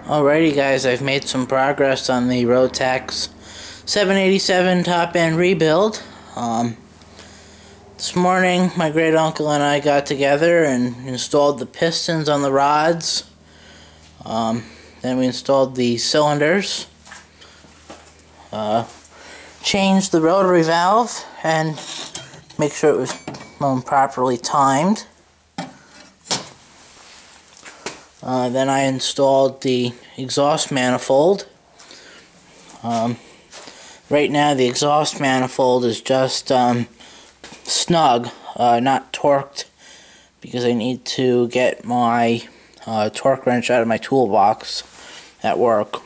Alrighty guys, I've made some progress on the Rotax 787 top end rebuild. This morning my great uncle and I got together and installed the pistons on the rods. Then we installed the cylinders, changed the rotary valve and make sure it was properly timed. Then I installed the exhaust manifold. Right now the exhaust manifold is just snug, not torqued, because I need to get my torque wrench out of my toolbox at work.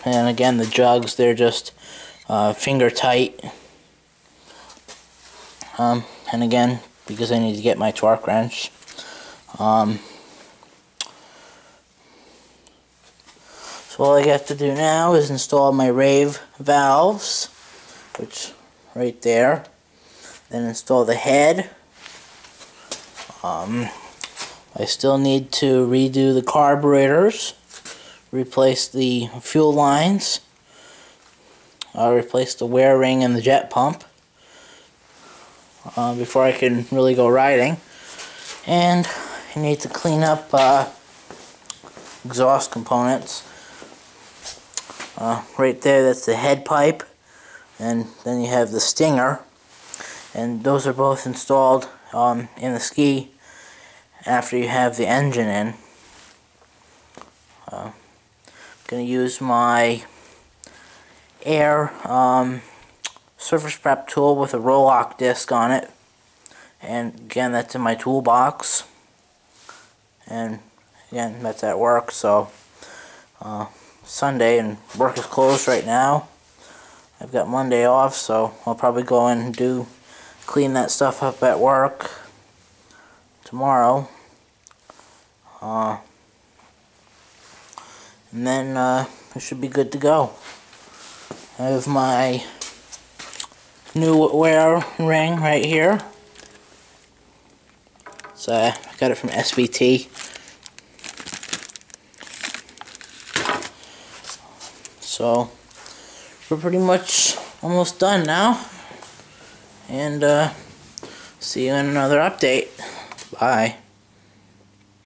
And again, the jugs, they're just finger tight. And again, because I need to get my torque wrench. So all I have to do now is install my rave valves, which right there. Then install the head. I still need to redo the carburetors, replace the fuel lines, replace the wear ring and the jet pump before I can really go riding. And I need to clean up exhaust components. Right there, that's the head pipe, and then you have the stinger, and those are both installed in the ski after you have the engine in. I'm going to use my air surface prep tool with a roll-lock disc on it, and again that's in my toolbox, and again that's at work. So Sunday and work is closed right now. I've got Monday off, so I'll probably go in and clean that stuff up at work tomorrow. And then it should be good to go. I have my new wear ring right here. So I got it from SBT. So we're pretty much almost done now, and see you in another update. Bye.